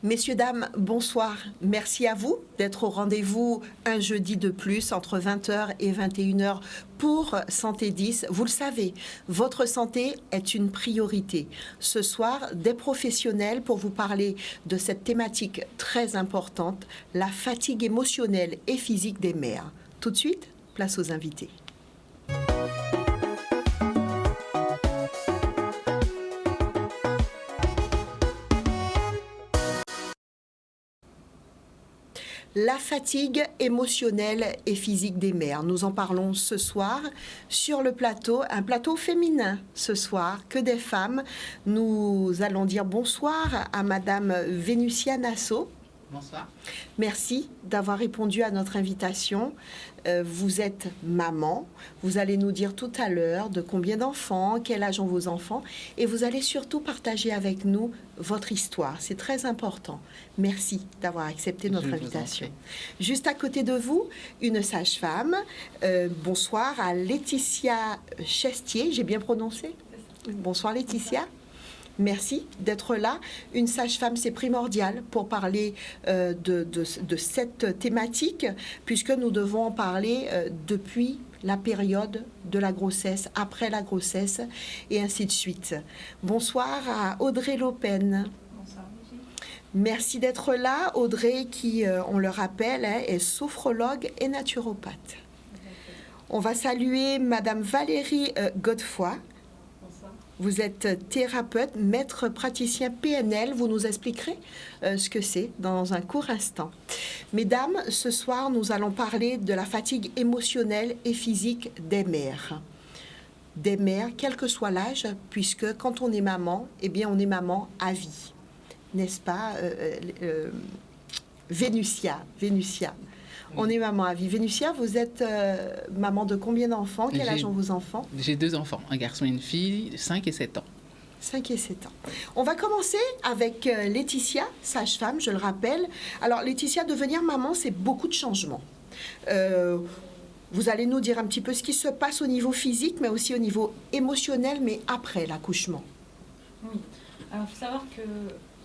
Messieurs, dames, bonsoir. Merci à vous d'être au rendez-vous un jeudi de plus entre 20h et 21h pour Santé 10. Vous le savez, votre santé est une priorité. Ce soir, des professionnels pour vous parler de cette thématique très importante, la fatigue émotionnelle et physique des mères. Tout de suite, place aux invités. La fatigue émotionnelle et physique des mères. Nous en parlons ce soir sur le plateau, un plateau féminin ce soir, que des femmes. Nous allons dire bonsoir à Madame Vénusia Nassau. Bonsoir. Merci d'avoir répondu à notre invitation. Vous êtes maman. Vous allez nous dire tout à l'heure de combien d'enfants, quel âge ont vos enfants. Et vous allez surtout partager avec nous votre histoire. C'est très important. Merci d'avoir accepté notre invitation. Juste à côté de vous, une sage-femme. Bonsoir à Laetitia Chestier. J'ai bien prononcé ? Bonsoir Laetitia. Merci d'être là. Une sage-femme, c'est primordial pour parler de cette thématique, puisque nous devons en parler depuis la période de la grossesse, après la grossesse, et ainsi de suite. Bonsoir à Audrey Lopen. Bonsoir, Brigitte. Merci d'être là. Audrey, qui, on le rappelle, est sophrologue et naturopathe. On va saluer Madame Valérie Godefroy. Vous êtes thérapeute, maître praticien PNL. Vous nous expliquerez ce que c'est dans un court instant. Mesdames, ce soir, nous allons parler de la fatigue émotionnelle et physique des mères. Des mères, quel que soit l'âge, puisque quand on est maman, eh bien, on est maman à vie. N'est-ce pas, Vénusia. On est maman à vie. Vénusia, vous êtes maman de combien d'enfants? Quel âge ont vos enfants? J'ai 2 enfants, un garçon et une fille, 5 et 7 ans. 5 et 7 ans. On va commencer avec Laetitia, sage-femme, je le rappelle. Alors, Laetitia, devenir maman, c'est beaucoup de changements. Vous allez nous dire un petit peu ce qui se passe au niveau physique, mais aussi au niveau émotionnel, mais après l'accouchement. Oui. Alors, il faut savoir que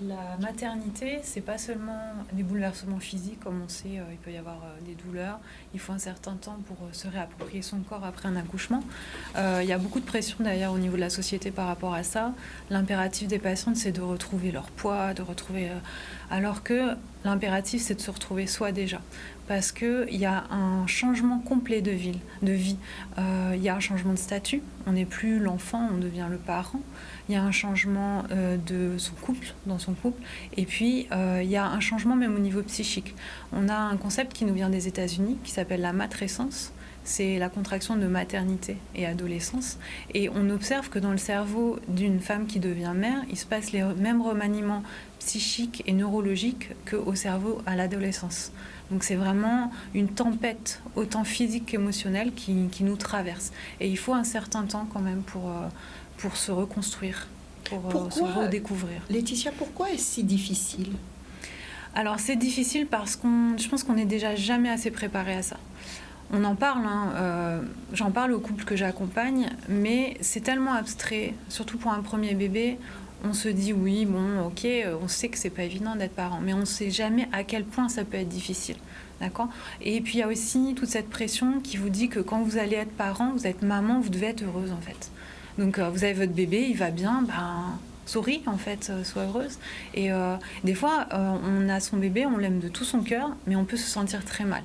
la maternité, c'est pas seulement des bouleversements physiques, comme on sait, il peut y avoir des douleurs. Il faut un certain temps pour se réapproprier son corps après un accouchement. Il y a beaucoup de pression d'ailleurs au niveau de la société par rapport à ça. L'impératif des patientes, c'est de retrouver leur poids, de retrouver... alors que l'impératif, c'est de se retrouver soi déjà. Parce qu'il y a un changement complet de vie. Il y a un changement de statut. On n'est plus l'enfant, on devient le parent. Il y a un changement de son couple, dans son couple. Et puis, il y a un changement même au niveau psychique. On a un concept qui nous vient des États-Unis, qui s'appelle la matrescence. C'est la contraction de maternité et adolescence. Et on observe que dans le cerveau d'une femme qui devient mère, il se passe les mêmes remaniements psychiques et neurologiques qu'au cerveau à l'adolescence. Donc c'est vraiment une tempête, autant physique qu'émotionnelle, qui nous traverse. Et il faut un certain temps quand même pour se reconstruire, pour se redécouvrir. Laetitia, pourquoi est-ce si difficile? Alors c'est difficile parce je pense qu'on n'est déjà jamais assez préparé à ça. On en parle, j'en parle aux couples que j'accompagne, mais c'est tellement abstrait, surtout pour un premier bébé. On se dit oui, bon, ok, on sait que c'est pas évident d'être parent, mais on ne sait jamais à quel point ça peut être difficile, d'accord? Et puis il y a aussi toute cette pression qui vous dit que quand vous allez être parent, vous êtes maman, vous devez être heureuse en fait. Donc vous avez votre bébé, il va bien, souris en fait, sois heureuse. Et des fois, on a son bébé, on l'aime de tout son cœur, mais on peut se sentir très mal.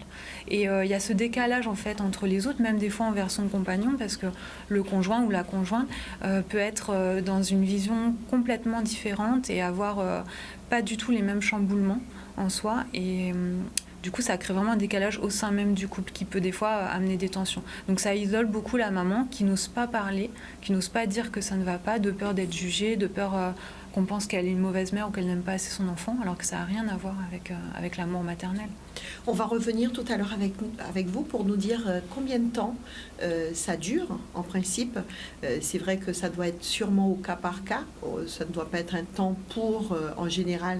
Et il y a ce décalage en fait entre les autres, même des fois envers son compagnon, parce que le conjoint ou la conjointe peut être dans une vision complètement différente et avoir pas du tout les mêmes chamboulements en soi. Et du coup, ça crée vraiment un décalage au sein même du couple qui peut des fois amener des tensions. Donc ça isole beaucoup la maman qui n'ose pas parler, qui n'ose pas dire que ça ne va pas, de peur d'être jugée, de peur qu'on pense qu'elle est une mauvaise mère ou qu'elle n'aime pas assez son enfant, alors que ça n'a rien à voir avec l'amour maternel. On va revenir tout à l'heure avec vous pour nous dire combien de temps ça dure en principe. C'est vrai que ça doit être sûrement au cas par cas. Ça ne doit pas être un temps pour, en général,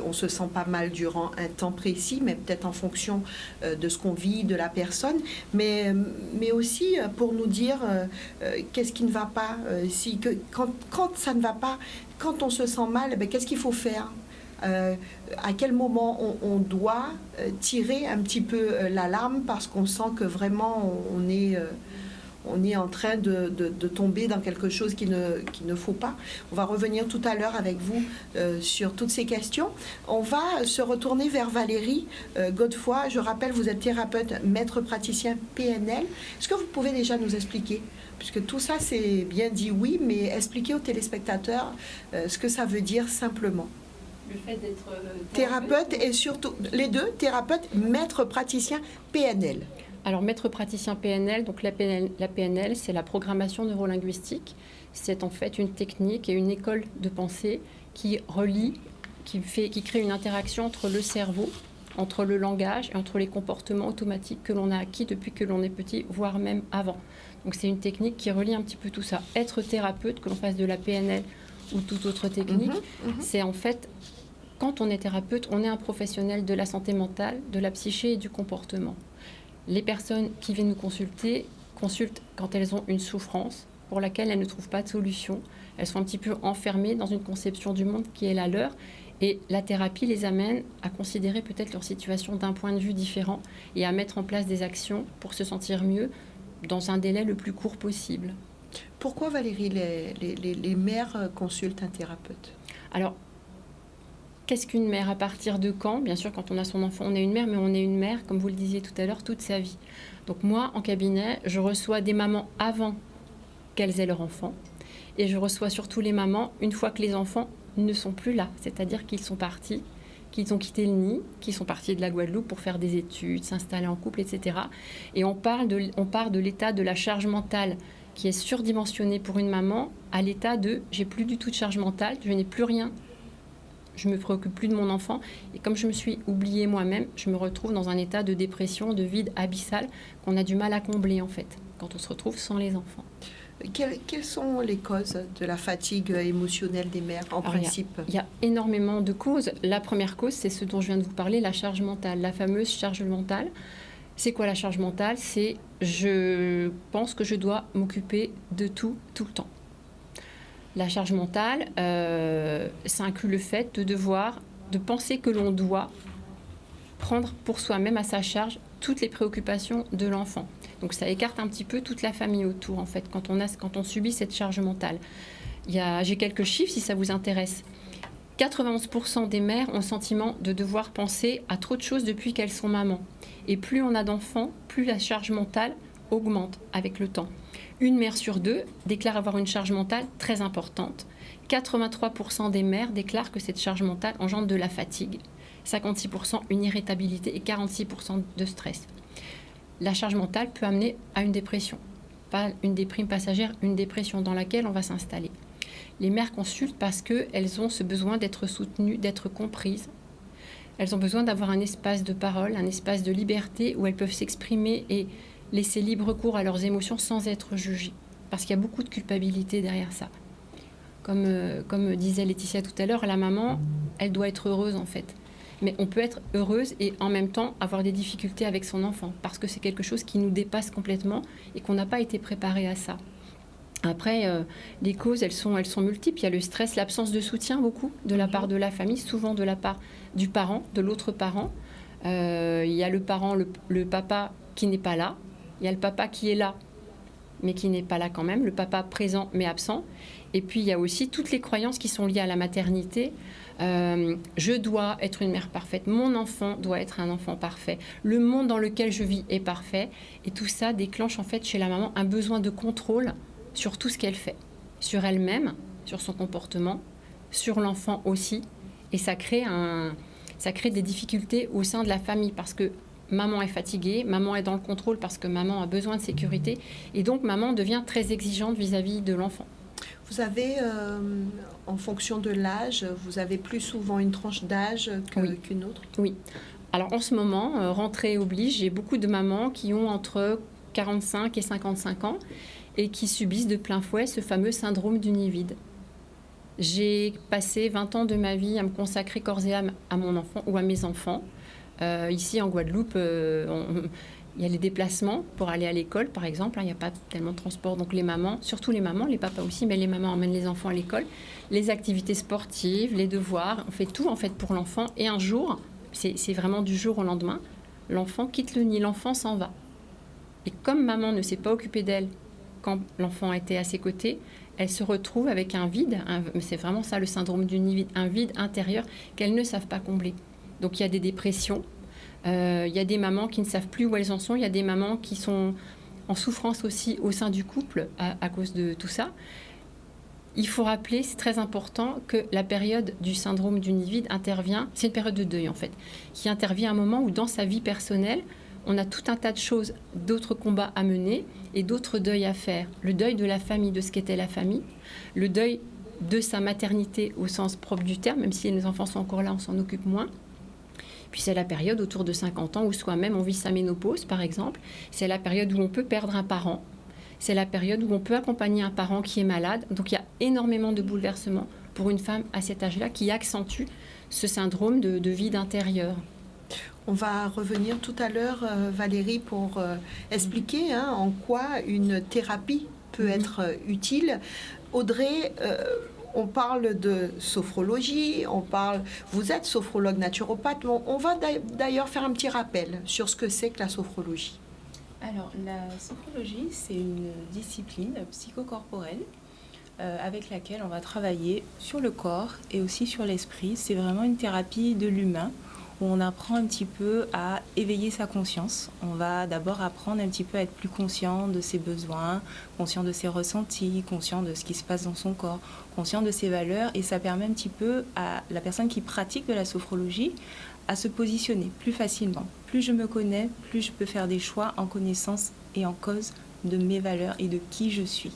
on se sent pas mal durant un temps précis, mais peut-être en fonction de ce qu'on vit, de la personne, mais aussi pour nous dire qu'est-ce qui ne va pas, quand ça ne va pas, quand on se sent mal, qu'est-ce qu'il faut faire, à quel moment on doit tirer un petit peu l'alarme parce qu'on sent que vraiment on est en train de tomber dans quelque chose qu'il ne faut pas. On va revenir tout à l'heure avec vous sur toutes ces questions. On va se retourner vers Valérie Godefroy. Je rappelle, vous êtes thérapeute, maître praticien PNL. Est-ce que vous pouvez déjà nous expliquer, puisque tout ça c'est bien dit oui, mais expliquer aux téléspectateurs ce que ça veut dire simplement. Le fait d'être thérapeute et surtout, les deux, thérapeute, maître praticien PNL. Alors, maître praticien PNL, donc la PNL, c'est la programmation neurolinguistique. C'est en fait une technique et une école de pensée qui relie, qui crée une interaction entre le cerveau, entre le langage et entre les comportements automatiques que l'on a acquis depuis que l'on est petit, voire même avant. Donc, c'est une technique qui relie un petit peu tout ça. Être thérapeute, que l'on fasse de la PNL ou toute autre technique, c'est en fait... Quand on est thérapeute, on est un professionnel de la santé mentale, de la psyché et du comportement. Les personnes qui viennent nous consultent quand elles ont une souffrance pour laquelle elles ne trouvent pas de solution. Elles sont un petit peu enfermées dans une conception du monde qui est la leur. Et la thérapie les amène à considérer peut-être leur situation d'un point de vue différent et à mettre en place des actions pour se sentir mieux dans un délai le plus court possible. Pourquoi, Valérie, les mères consultent un thérapeute ? Alors, qu'est-ce qu'une mère? À partir de quand? Bien sûr, quand on a son enfant, on est une mère, mais on est une mère, comme vous le disiez tout à l'heure, toute sa vie. Donc moi, en cabinet, je reçois des mamans avant qu'elles aient leur enfant. Et je reçois surtout les mamans une fois que les enfants ne sont plus là. C'est-à-dire qu'ils sont partis, qu'ils ont quitté le nid, qu'ils sont partis de la Guadeloupe pour faire des études, s'installer en couple, etc. Et on part de l'état de la charge mentale qui est surdimensionnée pour une maman à l'état de « j'ai plus du tout de charge mentale, je n'ai plus rien ». Je me préoccupe plus de mon enfant. Et comme je me suis oubliée moi-même, je me retrouve dans un état de dépression, de vide abyssal qu'on a du mal à combler, en fait, quand on se retrouve sans les enfants. Quelles sont les causes de la fatigue émotionnelle des mères, en principe ? Il y a énormément de causes. La première cause, c'est ce dont je viens de vous parler, la charge mentale, la fameuse charge mentale. C'est quoi la charge mentale? C'est je pense que je dois m'occuper de tout le temps. La charge mentale, ça inclut le fait de penser que l'on doit prendre pour soi-même à sa charge toutes les préoccupations de l'enfant. Donc ça écarte un petit peu toute la famille autour, en fait, quand on subit cette charge mentale. J'ai quelques chiffres si ça vous intéresse. 91% des mères ont le sentiment de devoir penser à trop de choses depuis qu'elles sont mamans. Et plus on a d'enfants, plus la charge mentale augmente avec le temps. Une mère sur deux déclare avoir une charge mentale très importante. 83% des mères déclarent que cette charge mentale engendre de la fatigue. 56% une irritabilité et 46% de stress. La charge mentale peut amener à une dépression. Pas une déprime passagère, une dépression dans laquelle on va s'installer. Les mères consultent parce qu'elles ont ce besoin d'être soutenues, d'être comprises. Elles ont besoin d'avoir un espace de parole, un espace de liberté où elles peuvent s'exprimer et laisser libre cours à leurs émotions sans être jugées. Parce qu'il y a beaucoup de culpabilité derrière ça. Comme disait Laetitia tout à l'heure, la maman, elle doit être heureuse en fait. Mais on peut être heureuse et en même temps avoir des difficultés avec son enfant. Parce que c'est quelque chose qui nous dépasse complètement et qu'on n'a pas été préparé à ça. Après, les causes, elles sont multiples. Il y a le stress, l'absence de soutien beaucoup de la part de la famille, souvent de la part du parent, de l'autre parent. Il y a le parent, le papa qui n'est pas là. Il y a le papa qui est là, mais qui n'est pas là quand même. Le papa présent, mais absent. Et puis, il y a aussi toutes les croyances qui sont liées à la maternité. Je dois être une mère parfaite. Mon enfant doit être un enfant parfait. Le monde dans lequel je vis est parfait. Et tout ça déclenche en fait chez la maman un besoin de contrôle sur tout ce qu'elle fait. Sur elle-même, sur son comportement, sur l'enfant aussi. Et ça crée des difficultés au sein de la famille parce que maman est fatiguée, maman est dans le contrôle parce que maman a besoin de sécurité. Et donc, maman devient très exigeante vis-à-vis de l'enfant. Vous avez, en fonction de l'âge, vous avez plus souvent une tranche d'âge qu'une autre? Oui. Alors, en ce moment, rentrée oblige, j'ai beaucoup de mamans qui ont entre 45 et 55 ans et qui subissent de plein fouet ce fameux syndrome du nid vide. J'ai passé 20 ans de ma vie à me consacrer corps et âme à mon enfant ou à mes enfants. Ici, en Guadeloupe, il y a les déplacements pour aller à l'école, par exemple. Il n'y a pas tellement de transport. Donc les mamans, surtout les mamans, les papas aussi, mais les mamans emmènent les enfants à l'école. Les activités sportives, les devoirs, on fait tout en fait pour l'enfant. Et un jour, c'est vraiment du jour au lendemain, l'enfant quitte le nid, l'enfant s'en va. Et comme maman ne s'est pas occupée d'elle quand l'enfant était à ses côtés, elle se retrouve avec un vide, c'est vraiment ça le syndrome du nid vide, un vide intérieur qu'elles ne savent pas combler. Donc il y a des dépressions, il y a des mamans qui ne savent plus où elles en sont, il y a des mamans qui sont en souffrance aussi au sein du couple à cause de tout ça. Il faut rappeler, c'est très important, que la période du syndrome du nid vide intervient, c'est une période de deuil en fait, qui intervient à un moment où dans sa vie personnelle, on a tout un tas de choses, d'autres combats à mener et d'autres deuils à faire. Le deuil de la famille, de ce qu'était la famille, le deuil de sa maternité au sens propre du terme, même si les enfants sont encore là, on s'en occupe moins. Puis c'est la période autour de 50 ans où soi-même on vit sa ménopause, par exemple. C'est la période où on peut perdre un parent. C'est la période où on peut accompagner un parent qui est malade. Donc il y a énormément de bouleversements pour une femme à cet âge-là qui accentue ce syndrome de vide intérieur. On va revenir tout à l'heure, Valérie, pour expliquer en quoi une thérapie peut être utile. Audrey, on parle de sophrologie, vous êtes sophrologue naturopathe, on va d'ailleurs faire un petit rappel sur ce que c'est que la sophrologie. Alors, la sophrologie, c'est une discipline psychocorporelle avec laquelle on va travailler sur le corps et aussi sur l'esprit. C'est vraiment une thérapie de l'humain où on apprend un petit peu à éveiller sa conscience. On va d'abord apprendre un petit peu à être plus conscient de ses besoins, conscient de ses ressentis, conscient de ce qui se passe dans son corps, conscient de ses valeurs. Et ça permet un petit peu à la personne qui pratique de la sophrologie à se positionner plus facilement. Plus je me connais, plus je peux faire des choix en connaissance et en cause de mes valeurs et de qui je suis.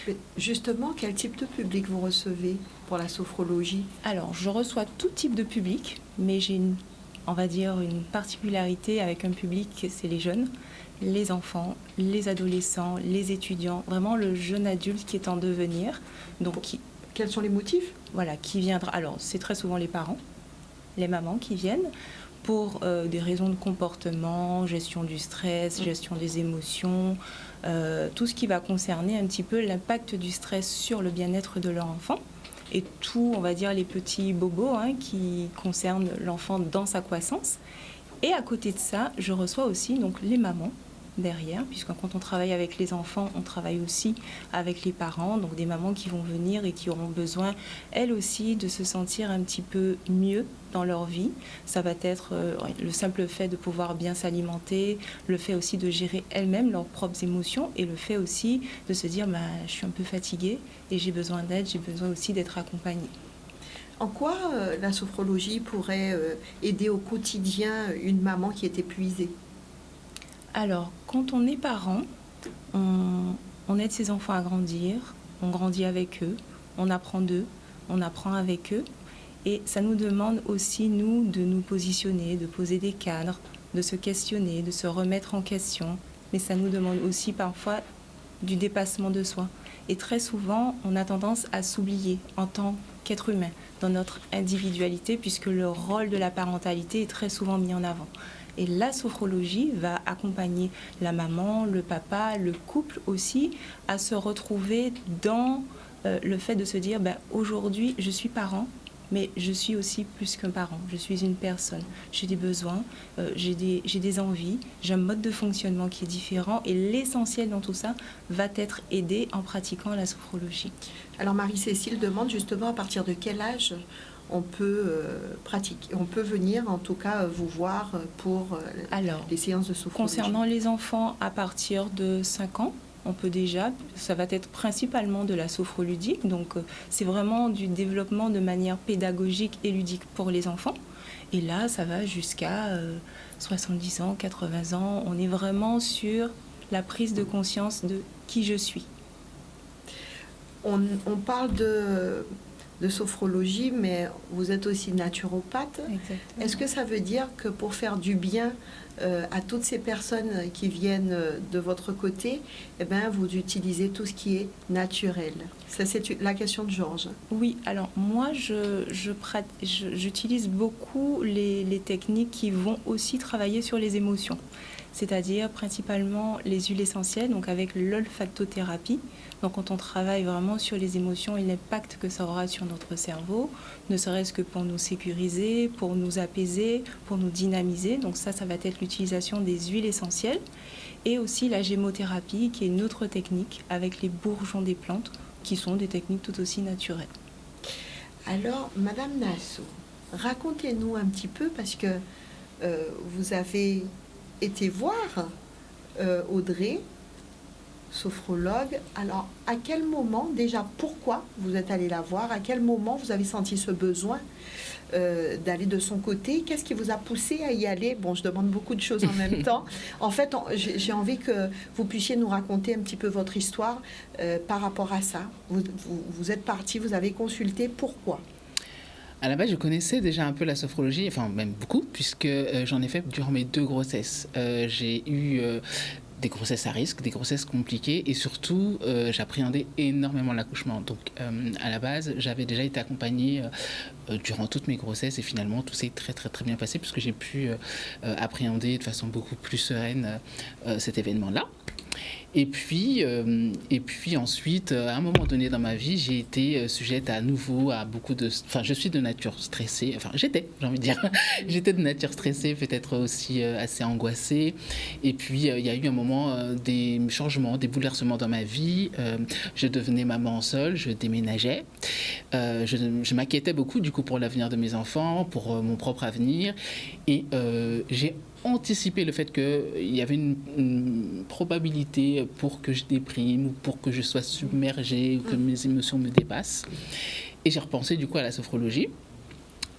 Mais justement, quel type de public vous recevez pour la sophrologie? Alors, je reçois tout type de public, mais j'ai une particularité avec un public, c'est les jeunes, les enfants, les adolescents, les étudiants, vraiment le jeune adulte qui est en devenir. Donc, quels sont les motifs? Voilà, qui viendra. Alors, c'est très souvent les parents, les mamans qui viennent pour des raisons de comportement, gestion du stress, gestion des émotions, tout ce qui va concerner un petit peu l'impact du stress sur le bien-être de leur enfant. Et tout, on va dire, les petits bobos qui concernent l'enfant dans sa croissance. Et à côté de ça, je reçois aussi donc les mamans derrière, puisque quand on travaille avec les enfants, on travaille aussi avec les parents, donc des mamans qui vont venir et qui auront besoin, elles aussi, de se sentir un petit peu mieux dans leur vie. Ça va être le simple fait de pouvoir bien s'alimenter, le fait aussi de gérer elles-mêmes leurs propres émotions et le fait aussi de se dire je suis un peu fatiguée et j'ai besoin d'aide, j'ai besoin aussi d'être accompagnée. En quoi la sophrologie pourrait aider au quotidien une maman qui est épuisée? Alors, quand on est parent, on aide ses enfants à grandir, on grandit avec eux, on apprend d'eux, on apprend avec eux. Et ça nous demande aussi, nous, de nous positionner, de poser des cadres, de se questionner, de se remettre en question. Mais ça nous demande aussi parfois du dépassement de soi. Et très souvent, on a tendance à s'oublier en tant qu'être humain, dans notre individualité, puisque le rôle de la parentalité est très souvent mis en avant. Et la sophrologie va accompagner la maman, le papa, le couple aussi, à se retrouver dans le fait de se dire aujourd'hui, je suis parent, mais je suis aussi plus qu'un parent. Je suis une personne. J'ai des besoins, j'ai des envies, j'ai un mode de fonctionnement qui est différent. Et l'essentiel dans tout ça va être aidé en pratiquant la sophrologie. Alors Marie-Cécile demande justement à partir de quel âge on peut pratiquer, on peut venir en tout cas vous voir pour les séances de sophrologie. Concernant les enfants à partir de 5 ans, on peut déjà, ça va être principalement de la sophroludique, donc c'est vraiment du développement de manière pédagogique et ludique pour les enfants. Et là, ça va jusqu'à 70 ans, 80 ans, on est vraiment sur la prise de conscience de qui je suis. On parle de de sophrologie, mais vous êtes aussi naturopathe. Exactement. Est-ce que ça veut dire que pour faire du bien à toutes ces personnes qui viennent de votre côté, eh ben, vous utilisez tout ce qui est naturel? Ça, c'est la question de Georges. Oui, alors moi, j'utilise beaucoup les techniques qui vont aussi travailler sur les émotions, c'est-à-dire principalement les huiles essentielles, donc avec l'olfactothérapie. Donc quand on travaille vraiment sur les émotions et l'impact que ça aura sur notre cerveau, ne serait-ce que pour nous sécuriser, pour nous apaiser, pour nous dynamiser. Donc ça va être l'utilisation des huiles essentielles. Et aussi la gémothérapie, qui est une autre technique avec les bourgeons des plantes, qui sont des techniques tout aussi naturelles. Alors, Madame Nassau, racontez-nous un petit peu, parce que vous avez été voir Audrey, sophrologue. Alors, à quel moment, déjà, pourquoi vous êtes allé la voir? À quel moment vous avez senti ce besoin d'aller de son côté? Qu'est-ce qui vous a poussé à y aller? Bon, je demande beaucoup de choses en même temps. En fait, j'ai envie que vous puissiez nous raconter un petit peu votre histoire par rapport à ça. Vous êtes parti, vous avez consulté, pourquoi? À la base, je connaissais déjà un peu la sophrologie, enfin même beaucoup, puisque j'en ai fait durant mes 2 grossesses. J'ai eu des grossesses à risque, des grossesses compliquées, et surtout, j'appréhendais énormément l'accouchement. Donc, à la base, j'avais déjà été accompagnée durant toutes mes grossesses, et finalement, tout s'est très, très, très bien passé, puisque j'ai pu appréhender de façon beaucoup plus sereine cet événement-là. Et puis ensuite, à un moment donné dans ma vie, j'ai été sujette à nouveau à beaucoup de... Enfin, je suis de nature stressée. Enfin, j'étais, j'ai envie de dire. J'étais de nature stressée, peut-être aussi assez angoissée. Et puis, il y a eu un moment des changements, des bouleversements dans ma vie. Je devenais maman seule, je déménageais. Je m'inquiétais beaucoup, du coup, pour l'avenir de mes enfants, pour mon propre avenir. Et j'ai anticiper le fait qu'il y avait une probabilité pour que je déprime ou pour que je sois submergée ou que mes émotions me dépassent. Et j'ai repensé du coup à la sophrologie.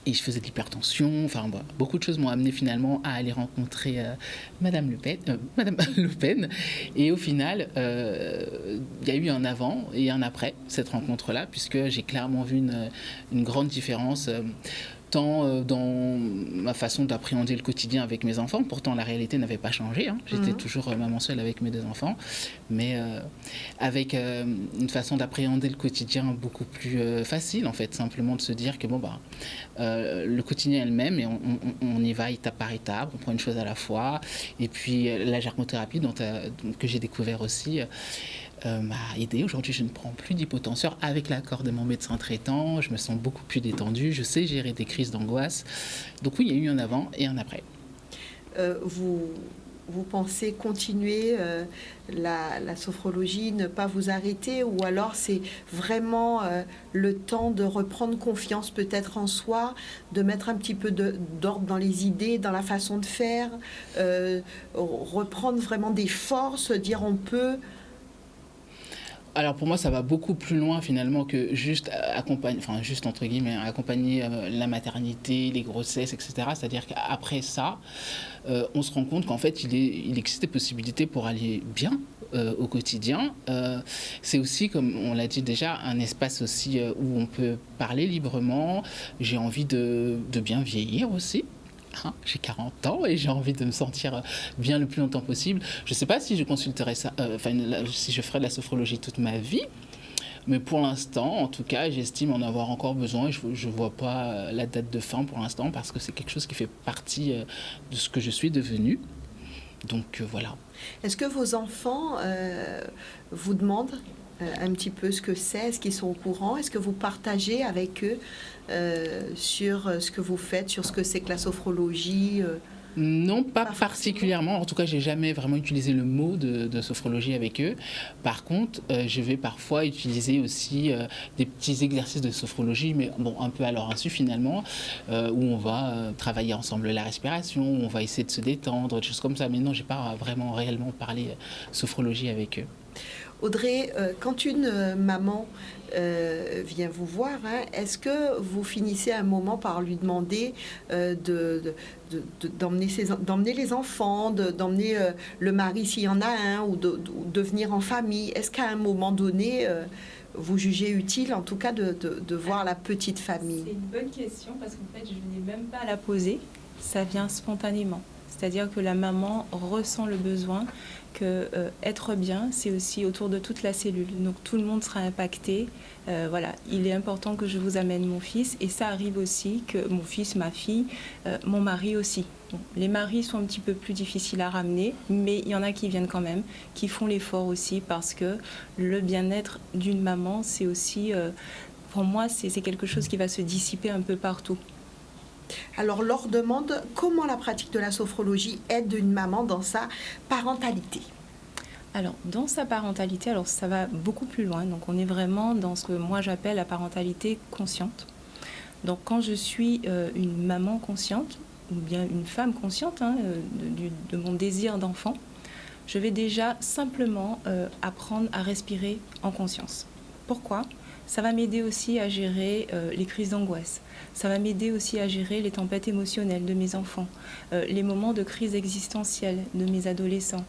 Et je faisais de l'hypertension. Enfin, bon, beaucoup de choses m'ont amené finalement à aller rencontrer Madame Le Pen. Et au final, il y a eu un avant et un après cette rencontre-là, puisque j'ai clairement vu une grande différence. Tant dans ma façon d'appréhender le quotidien avec mes enfants. Pourtant, la réalité n'avait pas changé. Hein. J'étais toujours maman seule avec mes 2 enfants, mais avec une façon d'appréhender le quotidien beaucoup plus facile, en fait. Simplement de se dire que le quotidien est le même et on y va étape par étape, on prend une chose à la fois. Et puis, la germothérapie que j'ai découvert aussi m'a aidé. Aujourd'hui, je ne prends plus d'hypotenseur avec l'accord de mon médecin traitant. Je me sens beaucoup plus détendue. Je sais gérer des crises d'angoisse. Donc oui, il y a eu un avant et un après. Vous pensez continuer la sophrologie, ne pas vous arrêter, ou alors c'est vraiment le temps de reprendre confiance peut-être en soi, de mettre un petit peu d'ordre dans les idées, dans la façon de faire, reprendre vraiment des forces, dire on peut... Alors pour moi, ça va beaucoup plus loin finalement que juste accompagner, enfin juste entre guillemets, accompagner la maternité, les grossesses, etc. C'est-à-dire qu'après ça, on se rend compte qu'en fait, il existe des possibilités pour aller bien au quotidien. C'est aussi, comme on l'a dit déjà, un espace aussi où on peut parler librement. J'ai envie de bien vieillir aussi. J'ai 40 ans et j'ai envie de me sentir bien le plus longtemps possible. Je ne sais pas si je consulterai ça, si je ferai de la sophrologie toute ma vie, mais pour l'instant, en tout cas, j'estime en avoir encore besoin. Je ne vois pas la date de fin pour l'instant parce que c'est quelque chose qui fait partie de ce que je suis devenue. Donc voilà. Est-ce que vos enfants vous demandent un petit peu ce que c'est? Est-ce qu'ils sont au courant? Est-ce que vous partagez avec eux sur ce que vous faites, sur ce que c'est que la sophrologie? Non, pas particulièrement. En tout cas, j'ai jamais vraiment utilisé le mot de sophrologie avec eux. Par contre, je vais parfois utiliser aussi des petits exercices de sophrologie, mais bon, un peu à leur insu finalement, où on va travailler ensemble la respiration, où on va essayer de se détendre, des choses comme ça. Mais non, j'ai pas vraiment réellement parlé sophrologie avec eux. Audrey, quand une maman vient vous voir, est-ce que vous finissez un moment par lui demander d'emmener les enfants, d'emmener le mari s'il y en a un, ou de venir en famille? Est-ce qu'à un moment donné, vous jugez utile, en tout cas, de voir la petite famille? C'est une bonne question parce qu'en fait, je n'ai même pas à la poser. Ça vient spontanément. C'est-à-dire que la maman ressent le besoin que être bien, c'est aussi autour de toute la cellule. Donc tout le monde sera impacté. Voilà, il est important que je vous amène mon fils. Et ça arrive aussi que mon fils, ma fille, mon mari aussi. Bon, les maris sont un petit peu plus difficiles à ramener, mais il y en a qui viennent quand même, qui font l'effort aussi parce que le bien-être d'une maman, c'est aussi, pour moi, c'est quelque chose qui va se dissiper un peu partout. Alors, leur demande comment la pratique de la sophrologie aide une maman dans sa parentalité. Alors, dans sa parentalité, alors ça va beaucoup plus loin. Donc, on est vraiment dans ce que moi j'appelle la parentalité consciente. Donc, quand je suis une maman consciente, ou bien une femme consciente de mon désir d'enfant, je vais déjà simplement apprendre à respirer en conscience. Pourquoi ? Ça va m'aider aussi à gérer les crises d'angoisse. Ça va m'aider aussi à gérer les tempêtes émotionnelles de mes enfants, les moments de crise existentielle de mes adolescents.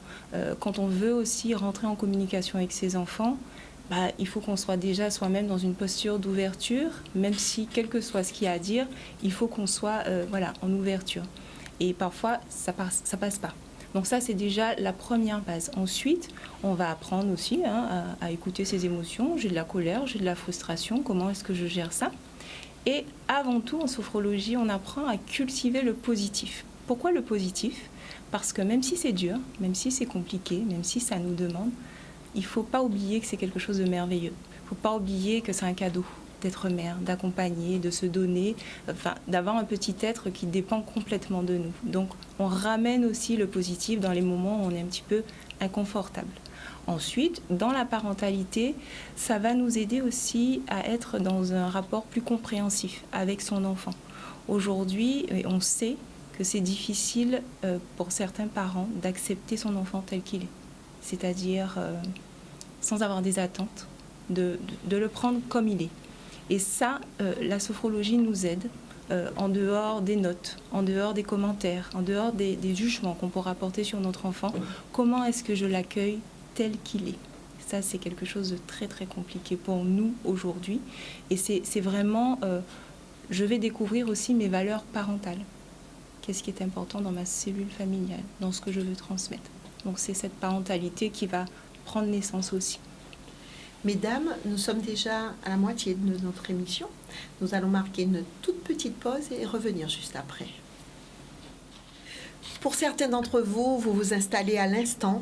Quand on veut aussi rentrer en communication avec ses enfants, il faut qu'on soit déjà soi-même dans une posture d'ouverture, même si, quel que soit ce qu'il y a à dire, il faut qu'on soit en ouverture. Et parfois, ça passe pas. Donc ça, c'est déjà la première base. Ensuite, on va apprendre aussi à écouter ses émotions. J'ai de la colère, j'ai de la frustration. Comment est-ce que je gère ça ? Et avant tout, en sophrologie, on apprend à cultiver le positif. Pourquoi le positif ? Parce que même si c'est dur, même si c'est compliqué, même si ça nous demande, il ne faut pas oublier que c'est quelque chose de merveilleux. Il ne faut pas oublier que c'est un cadeau d'être mère, d'accompagner, de se donner, d'avoir un petit être qui dépend complètement de nous. Donc, on ramène aussi le positif dans les moments où on est un petit peu inconfortable. Ensuite, dans la parentalité, ça va nous aider aussi à être dans un rapport plus compréhensif avec son enfant. Aujourd'hui, on sait que c'est difficile pour certains parents d'accepter son enfant tel qu'il est. C'est-à-dire sans avoir des attentes, de le prendre comme il est. Et ça, la sophrologie nous aide en dehors des notes, en dehors des commentaires, en dehors des jugements qu'on pourra porter sur notre enfant. Comment est-ce que je l'accueille tel qu'il est ? Ça, c'est quelque chose de très, très compliqué pour nous aujourd'hui. Et c'est vraiment... je vais découvrir aussi mes valeurs parentales. Qu'est-ce qui est important dans ma cellule familiale, dans ce que je veux transmettre. Donc, c'est cette parentalité qui va prendre naissance aussi. Mesdames, nous sommes déjà à la moitié de notre émission. Nous allons marquer une toute petite pause et revenir juste après. Pour certains d'entre vous, vous vous installez à l'instant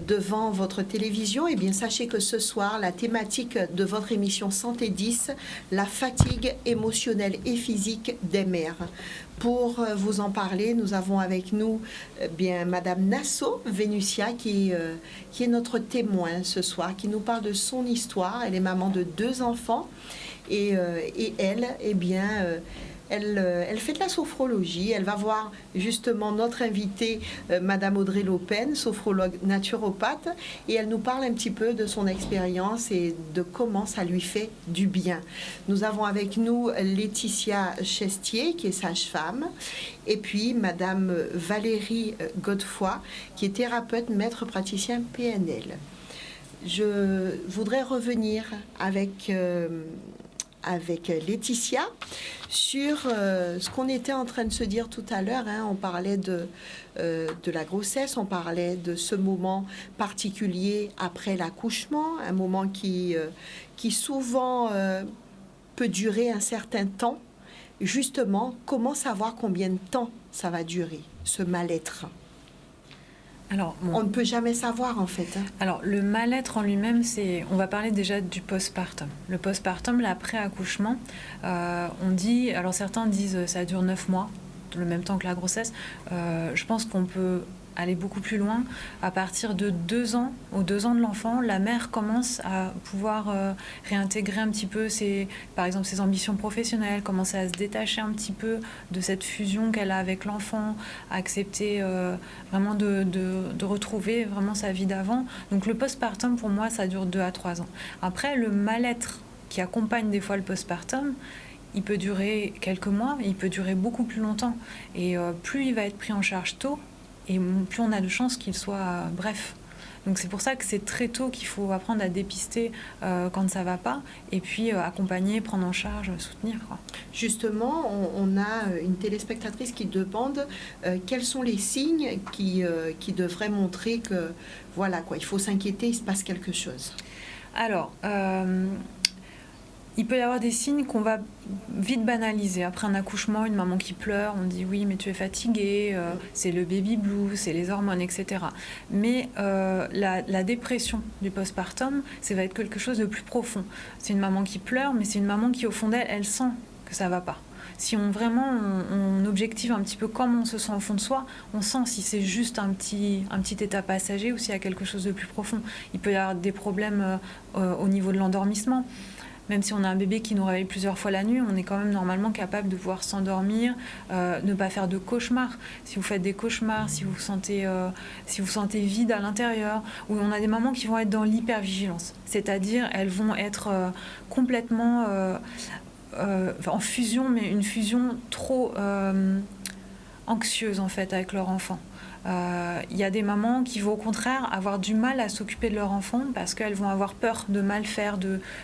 devant votre télévision. Eh bien, sachez que ce soir, la thématique de votre émission Santé 10, la fatigue émotionnelle et physique des mères. Pour vous en parler, nous avons avec nous Madame Nasso Vénusia qui est notre témoin ce soir, qui nous parle de son histoire. Elle est maman de 2 enfants et elle, elle fait de la sophrologie. Elle va voir justement notre invitée, Madame Audrey Lopen, sophrologue naturopathe, et elle nous parle un petit peu de son expérience et de comment ça lui fait du bien. Nous avons avec nous Laetitia Chestier, qui est sage-femme, et puis Madame Valérie Godefroy, qui est thérapeute, maître praticien PNL. Je voudrais revenir avec Laetitia sur ce qu'on était en train de se dire tout à l'heure. On parlait de la grossesse, on parlait de ce moment particulier après l'accouchement, un moment qui souvent peut durer un certain temps. Justement, comment savoir combien de temps ça va durer, ce mal-être ? Alors, on ne peut jamais savoir, en fait. Alors, le mal-être en lui-même, on va parler déjà du postpartum. Le postpartum, l'après-accouchement, on dit... Alors, certains disent ça dure 9 mois, le même temps que la grossesse. Je pense qu'on peut aller beaucoup plus loin. À partir de 2 ans, aux 2 ans de l'enfant, la mère commence à pouvoir réintégrer un petit peu par exemple ses ambitions professionnelles, commencer à se détacher un petit peu de cette fusion qu'elle a avec l'enfant, accepter vraiment de retrouver vraiment sa vie d'avant. Donc le postpartum, pour moi, ça dure 2 à 3 ans. Après, le mal-être qui accompagne des fois le postpartum, il peut durer quelques mois, il peut durer beaucoup plus longtemps. Et plus il va être pris en charge tôt, et plus on a de chances qu'il soit bref. Donc c'est pour ça que c'est très tôt qu'il faut apprendre à dépister quand ça ne va pas, et puis accompagner, prendre en charge, soutenir, quoi. Justement, on a une téléspectatrice qui demande quels sont les signes qui devraient montrer que, voilà, quoi, il faut s'inquiéter, il se passe quelque chose. Alors, il peut y avoir des signes qu'on va vite banaliser. Après un accouchement, une maman qui pleure, on dit oui, mais tu es fatiguée, c'est le baby blues, c'est les hormones, etc. Mais la dépression du postpartum, ça va être quelque chose de plus profond. C'est une maman qui pleure, mais c'est une maman qui, au fond d'elle, elle sent que ça ne va pas. Si on objective un petit peu comment on se sent au fond de soi, on sent si c'est juste un petit état passager ou s'il y a quelque chose de plus profond. Il peut y avoir des problèmes au niveau de l'endormissement. Même si on a un bébé qui nous réveille plusieurs fois la nuit, on est quand même normalement capable de pouvoir s'endormir, ne pas faire de cauchemars. Si vous faites des cauchemars, si vous vous sentez vide à l'intérieur, ou on a des mamans qui vont être dans l'hypervigilance, c'est-à-dire elles vont être complètement en fusion, mais une fusion trop anxieuse en fait avec leur enfant. Il y a des mamans qui vont au contraire avoir du mal à s'occuper de leur enfant parce qu'elles vont avoir peur de mal faire,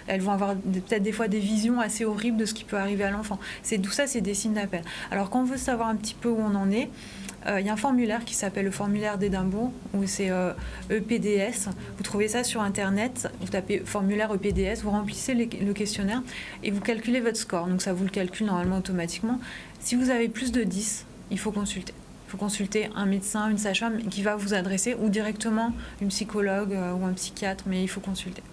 elles vont avoir peut-être des fois des visions assez horribles de ce qui peut arriver à l'enfant. Tout ça, c'est des signes d'appel. Alors quand on veut savoir un petit peu où on en est, il y a un formulaire qui s'appelle le formulaire d'Édimbourg, où c'est EPDS. Vous trouvez ça sur Internet, vous tapez formulaire EPDS, vous remplissez le questionnaire et vous calculez votre score. Donc ça vous le calcule normalement automatiquement. Si vous avez plus de 10, il faut consulter. Il faut consulter un médecin, une sage-femme qui va vous adresser, ou directement une psychologue ou un psychiatre, mais il faut consulter.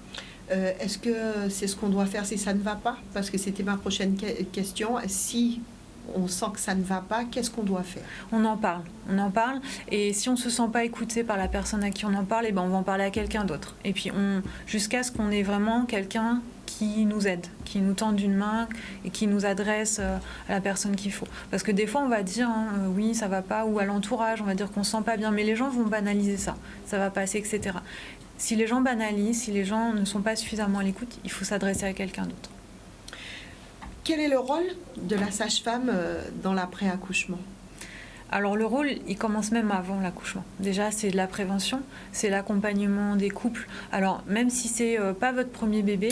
Est-ce que c'est ce qu'on doit faire si ça ne va pas? Parce que c'était ma prochaine question. Si on sent que ça ne va pas, qu'est-ce qu'on doit faire? On en parle. Et si on ne se sent pas écouté par la personne à qui on en parle, eh ben on va en parler à quelqu'un d'autre. Et puis jusqu'à ce qu'on ait vraiment quelqu'un qui nous aide, qui nous tende une main et qui nous adresse à la personne qu'il faut. Parce que des fois, on va dire oui, ça va pas, ou à l'entourage, on va dire qu'on se sent pas bien, mais les gens vont banaliser ça va passer, etc. Si les gens banalisent, si les gens ne sont pas suffisamment à l'écoute, il faut s'adresser à quelqu'un d'autre. Quel est le rôle de la sage-femme dans l'après-accouchement? Alors le rôle, il commence même avant l'accouchement. Déjà, c'est de la prévention, c'est l'accompagnement des couples. Alors même si c'est pas votre premier bébé,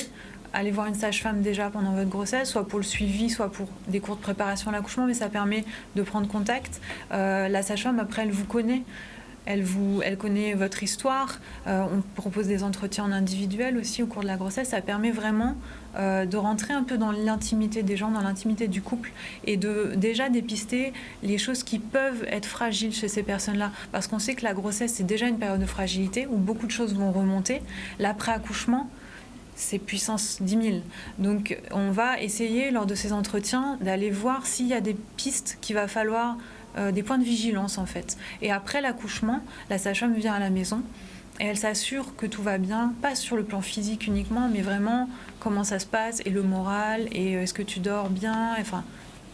allez voir une sage-femme déjà pendant votre grossesse, soit pour le suivi, soit pour des cours de préparation à l'accouchement, mais ça permet de prendre contact. La sage-femme, après, elle vous connaît. Elle connaît votre histoire. On propose des entretiens en individuel aussi au cours de la grossesse. Ça permet vraiment de rentrer un peu dans l'intimité des gens, dans l'intimité du couple, et de déjà dépister les choses qui peuvent être fragiles chez ces personnes-là. Parce qu'on sait que la grossesse, c'est déjà une période de fragilité où beaucoup de choses vont remonter. L'après-accouchement, c'est puissance 10 000. Donc on va essayer lors de ces entretiens d'aller voir s'il y a des pistes qu'il va falloir, des points de vigilance en fait. Et après l'accouchement, la sage-femme vient à la maison et elle s'assure que tout va bien, pas sur le plan physique uniquement, mais vraiment comment ça se passe et le moral, et est-ce que tu dors bien, enfin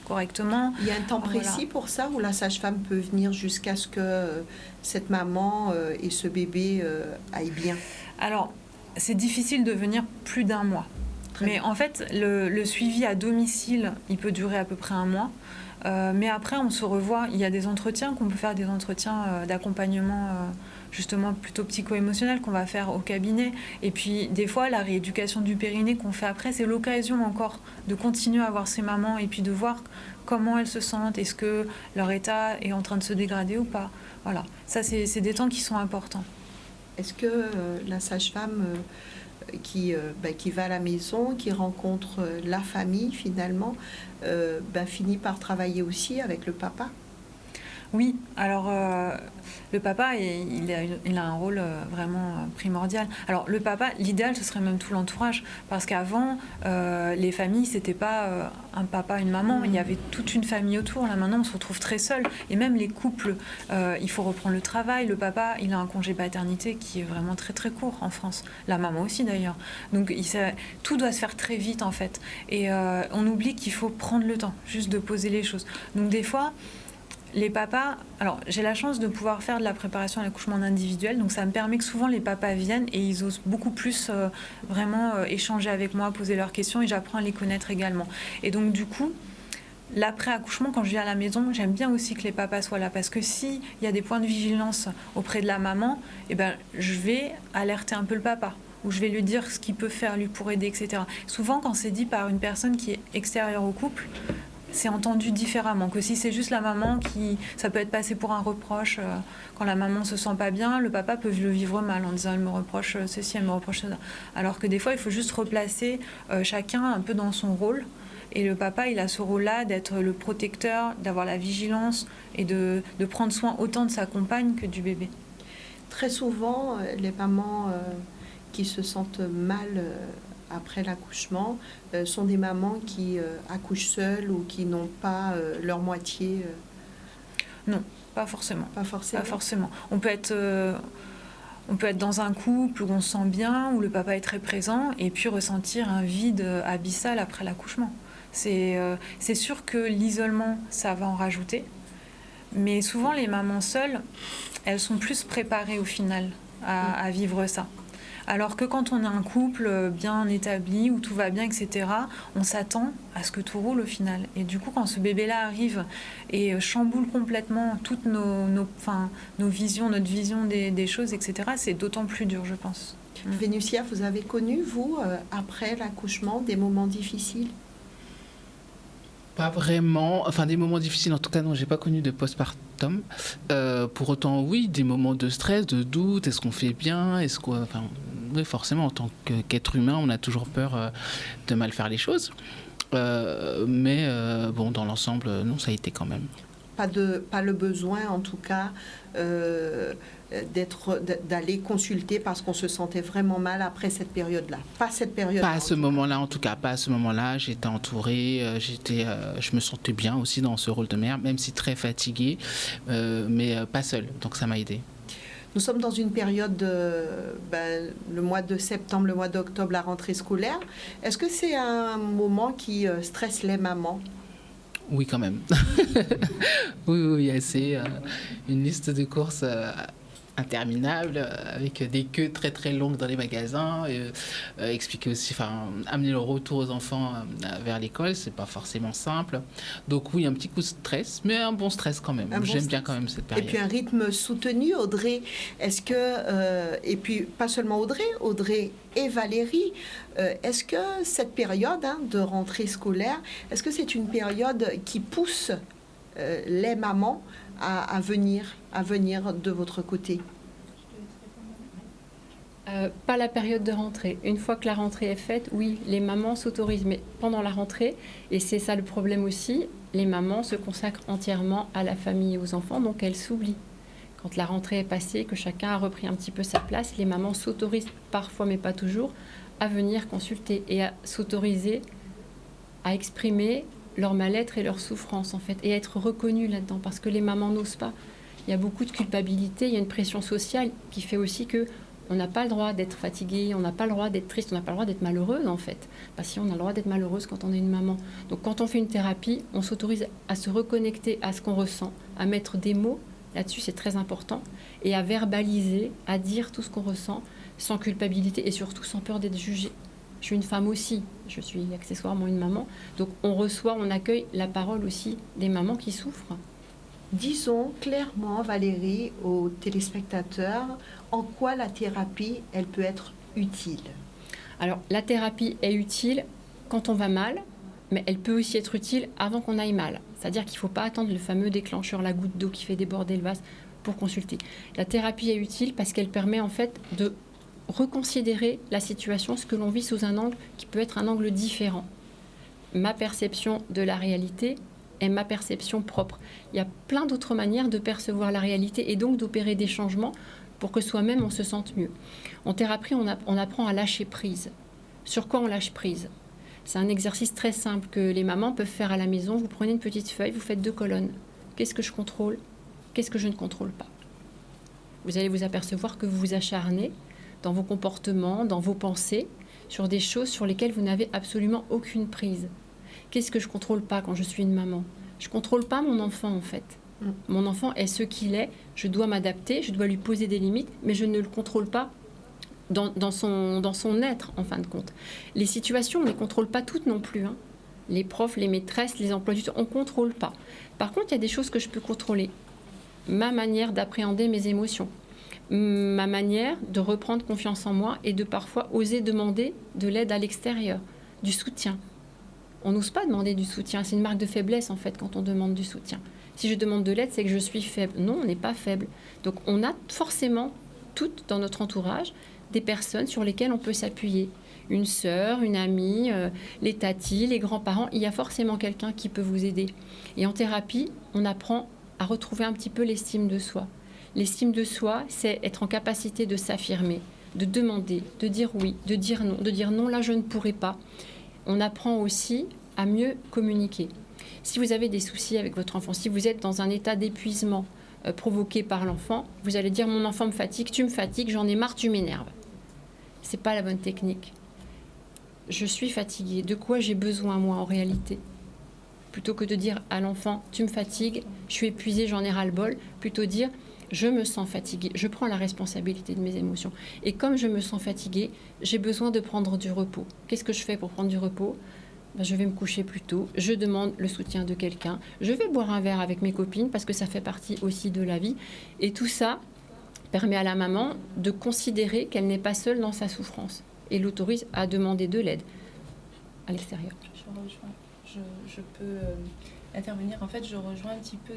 correctement. Il y a un temps précis pour ça, où la sage-femme peut venir jusqu'à ce que cette maman et ce bébé aillent bien? Alors, c'est difficile de venir plus d'1 mois. Mais en fait, le suivi à domicile, il peut durer à peu près 1 mois. Mais après, on se revoit. Il y a des entretiens qu'on peut faire, des entretiens d'accompagnement justement plutôt psycho-émotionnel qu'on va faire au cabinet. Et puis, des fois, la rééducation du périnée qu'on fait après, c'est l'occasion encore de continuer à voir ces mamans et puis de voir comment elles se sentent. Est-ce que leur état est en train de se dégrader ou pas? Voilà. Ça, c'est des temps qui sont importants. Est-ce que la sage-femme qui va à la maison, qui rencontre la famille finalement, finit par travailler aussi avec le papa? Oui, alors le papa, il a un rôle vraiment primordial. Alors le papa, l'idéal, ce serait même tout l'entourage, parce qu'avant, les familles, c'était pas un papa, une maman, il y avait toute une famille autour. Là maintenant, on se retrouve très seul, et même les couples, il faut reprendre le travail. Le papa, il a un congé paternité qui est vraiment très très court en France. La maman aussi d'ailleurs. Donc tout doit se faire très vite en fait, et on oublie qu'il faut prendre le temps, juste de poser les choses. Donc des fois, les papas, alors j'ai la chance de pouvoir faire de la préparation à l'accouchement individuel, donc ça me permet que souvent les papas viennent et ils osent beaucoup plus vraiment échanger avec moi, poser leurs questions, et j'apprends à les connaître également. Et donc du coup, l'après-accouchement, quand je viens à la maison, j'aime bien aussi que les papas soient là, parce que s'il y a des points de vigilance auprès de la maman, eh ben, je vais alerter un peu le papa, ou je vais lui dire ce qu'il peut faire lui pour aider, etc. Souvent, quand c'est dit par une personne qui est extérieure au couple, c'est entendu différemment que si c'est juste la maman qui... Ça peut être passé pour un reproche. Quand la maman se sent pas bien, le papa peut le vivre mal en disant « elle me reproche ceci, elle me reproche ça ». Alors que des fois, il faut juste replacer chacun un peu dans son rôle. Et le papa, il a ce rôle-là d'être le protecteur, d'avoir la vigilance et de prendre soin autant de sa compagne que du bébé. Très souvent, les mamans qui se sentent mal après l'accouchement sont des mamans qui accouchent seules ou qui n'ont pas leur moitié. Non, pas forcément. Pas forcément. Pas forcément. On peut être dans un couple où on se sent bien, où le papa est très présent, et puis ressentir un vide abyssal après l'accouchement. C'est sûr que l'isolement, ça va en rajouter. Mais souvent, les mamans seules, elles sont plus préparées au final à vivre ça. Alors que quand on est un couple bien établi, où tout va bien, etc., on s'attend à ce que tout roule au final. Et du coup, quand ce bébé-là arrive et chamboule complètement toutes nos visions, notre vision des choses, etc., c'est d'autant plus dur, je pense. Vénusia, vous avez connu, vous, après l'accouchement, des moments difficiles ? Pas vraiment, enfin des moments difficiles, en tout cas non, j'ai pas connu de postpartum. Pour autant, oui, des moments de stress, de doute, est-ce qu'on fait bien, oui, forcément, en tant qu'être humain, on a toujours peur de mal faire les choses. Mais bon, dans l'ensemble, non, ça a été quand même. Pas le besoin, en tout cas, d'aller consulter parce qu'on se sentait vraiment mal après cette période-là. Pas cette période-là. Pas à ce moment-là, en tout cas. Pas à ce moment-là. J'étais entourée. Je me sentais bien aussi dans ce rôle de mère, même si très fatiguée, mais pas seule. Donc ça m'a aidée. Nous sommes dans une période, le mois de septembre, le mois d'octobre, la rentrée scolaire. Est-ce que c'est un moment qui stresse les mamans ? Oui, quand même. oui, c'est une liste de courses interminable, avec des queues très très longues dans les magasins, expliquer aussi, amener le retour aux enfants vers l'école, c'est pas forcément simple. Donc oui, un petit coup de stress, mais un bon stress quand même. J'aime bien quand même cette période. Et puis un rythme soutenu, Audrey. Est-ce que, et puis pas seulement Audrey et Valérie, est-ce que cette période de rentrée scolaire, est-ce que c'est une période qui pousse les mamans à venir de votre côté? Pas la période de rentrée. Une fois que la rentrée est faite, oui, les mamans s'autorisent. Mais pendant la rentrée, et c'est ça le problème aussi, les mamans se consacrent entièrement à la famille et aux enfants, donc elles s'oublient. Quand la rentrée est passée, que chacun a repris un petit peu sa place, les mamans s'autorisent parfois, mais pas toujours, à venir consulter et à s'autoriser à exprimer leur mal-être et leur souffrance, en fait, et être reconnues là-dedans, parce que les mamans n'osent pas. Il y a beaucoup de culpabilité, il y a une pression sociale qui fait aussi que on n'a pas le droit d'être fatigué, on n'a pas le droit d'être triste, on n'a pas le droit d'être malheureuse, en fait. Parce que si on a le droit d'être malheureuse quand on est une maman. Donc quand on fait une thérapie, on s'autorise à se reconnecter à ce qu'on ressent, à mettre des mots, là-dessus c'est très important, et à verbaliser, à dire tout ce qu'on ressent, sans culpabilité et surtout sans peur d'être jugée. Je suis une femme aussi, je suis accessoirement une maman. Donc on accueille la parole aussi des mamans qui souffrent. Disons clairement, Valérie, aux téléspectateurs, en quoi la thérapie, elle peut être utile. Alors la thérapie est utile quand on va mal, mais elle peut aussi être utile avant qu'on aille mal. C'est-à-dire qu'il ne faut pas attendre le fameux déclencheur, la goutte d'eau qui fait déborder le vase pour consulter. La thérapie est utile parce qu'elle permet en fait de reconsidérer la situation, ce que l'on vit sous un angle qui peut être un angle différent. Ma perception de la réalité est ma perception propre. Il y a plein d'autres manières de percevoir la réalité et donc d'opérer des changements pour que soi-même on se sente mieux. En thérapie, on apprend à lâcher prise. Sur quoi on lâche prise? C'est un exercice très simple que les mamans peuvent faire à la maison. Vous prenez une petite feuille, vous faites 2 colonnes. Qu'est-ce que je contrôle? Qu'est-ce que je ne contrôle pas? Vous allez vous apercevoir que vous vous acharnez dans vos comportements, dans vos pensées, sur des choses sur lesquelles vous n'avez absolument aucune prise. Qu'est-ce que je ne contrôle pas quand je suis une maman? Je ne contrôle pas mon enfant, en fait. Mon enfant est ce qu'il est, je dois m'adapter, je dois lui poser des limites, mais je ne le contrôle pas dans son être, en fin de compte. Les situations, on ne les contrôle pas toutes non plus. Hein. Les profs, les maîtresses, les emplois du temps, on ne contrôle pas. Par contre, il y a des choses que je peux contrôler. Ma manière d'appréhender mes émotions, ma manière de reprendre confiance en moi et de parfois oser demander de l'aide à l'extérieur, du soutien. On n'ose pas demander du soutien, c'est une marque de faiblesse en fait quand on demande du soutien. Si je demande de l'aide, c'est que je suis faible. Non, on n'est pas faible. Donc on a forcément toutes dans notre entourage des personnes sur lesquelles on peut s'appuyer. Une sœur, une amie, les tatis, les grands-parents, il y a forcément quelqu'un qui peut vous aider. Et en thérapie, on apprend à retrouver un petit peu l'estime de soi. L'estime de soi, c'est être en capacité de s'affirmer, de demander, de dire oui, de dire non, là je ne pourrai pas. On apprend aussi à mieux communiquer. Si vous avez des soucis avec votre enfant, si vous êtes dans un état d'épuisement provoqué par l'enfant, vous allez dire mon enfant me fatigue, tu me fatigues, j'en ai marre, tu m'énerves. C'est pas la bonne technique. Je suis fatiguée. De quoi j'ai besoin moi en réalité? Plutôt que de dire à l'enfant tu me fatigues, je suis épuisée, j'en ai ras-le-bol, plutôt dire je me sens fatiguée, je prends la responsabilité de mes émotions. Et comme je me sens fatiguée, j'ai besoin de prendre du repos. Qu'est-ce que je fais pour prendre du repos? Je vais me coucher plus tôt, je demande le soutien de quelqu'un, je vais boire un verre avec mes copines parce que ça fait partie aussi de la vie. Et tout ça permet à la maman de considérer qu'elle n'est pas seule dans sa souffrance et l'autorise à demander de l'aide à l'extérieur. Je peux intervenir. En fait, je rejoins un petit peu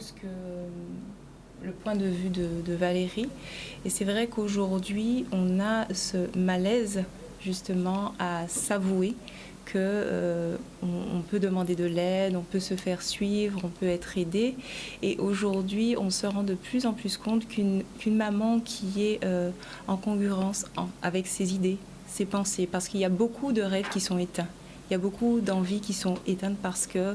le point de vue de Valérie. Et c'est vrai qu'aujourd'hui, on a ce malaise justement à s'avouer que on peut demander de l'aide, on peut se faire suivre, on peut être aidé. Et aujourd'hui, on se rend de plus en plus compte qu'une maman qui est en congruence avec ses idées, ses pensées, parce qu'il y a beaucoup de rêves qui sont éteints. Il y a beaucoup d'envies qui sont éteintes parce que,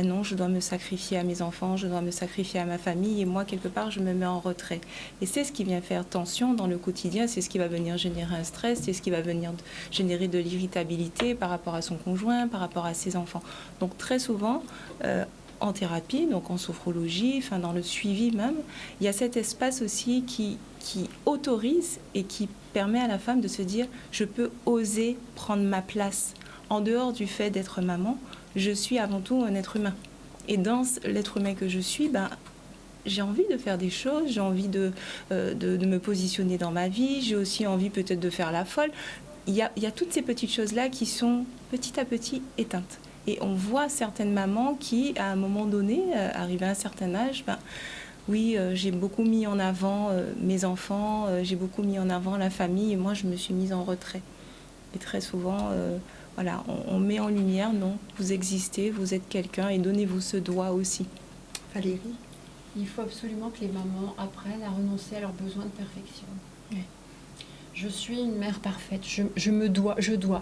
non, je dois me sacrifier à mes enfants, je dois me sacrifier à ma famille et moi, quelque part, je me mets en retrait. Et c'est ce qui vient faire tension dans le quotidien, c'est ce qui va venir générer un stress, c'est ce qui va venir générer de l'irritabilité par rapport à son conjoint, par rapport à ses enfants. Donc très souvent, en thérapie, donc en sophrologie, enfin dans le suivi même, il y a cet espace aussi qui autorise et qui permet à la femme de se dire « je peux oser prendre ma place ». En dehors du fait d'être maman, je suis avant tout un être humain. Et dans l'être humain que je suis, j'ai envie de faire des choses, j'ai envie de me positionner dans ma vie, j'ai aussi envie peut-être de faire la folle. Il y a toutes ces petites choses-là qui sont petit à petit éteintes. Et on voit certaines mamans qui, à un moment donné, arrivées à un certain âge, oui, j'ai beaucoup mis en avant mes enfants, j'ai beaucoup mis en avant la famille, et moi, je me suis mise en retrait. Et très souvent... Voilà, on met en lumière, non, vous existez, vous êtes quelqu'un et donnez-vous ce droit aussi. Valérie? Il faut absolument que les mamans apprennent à renoncer à leurs besoins de perfection. Oui. Je suis une mère parfaite, je dois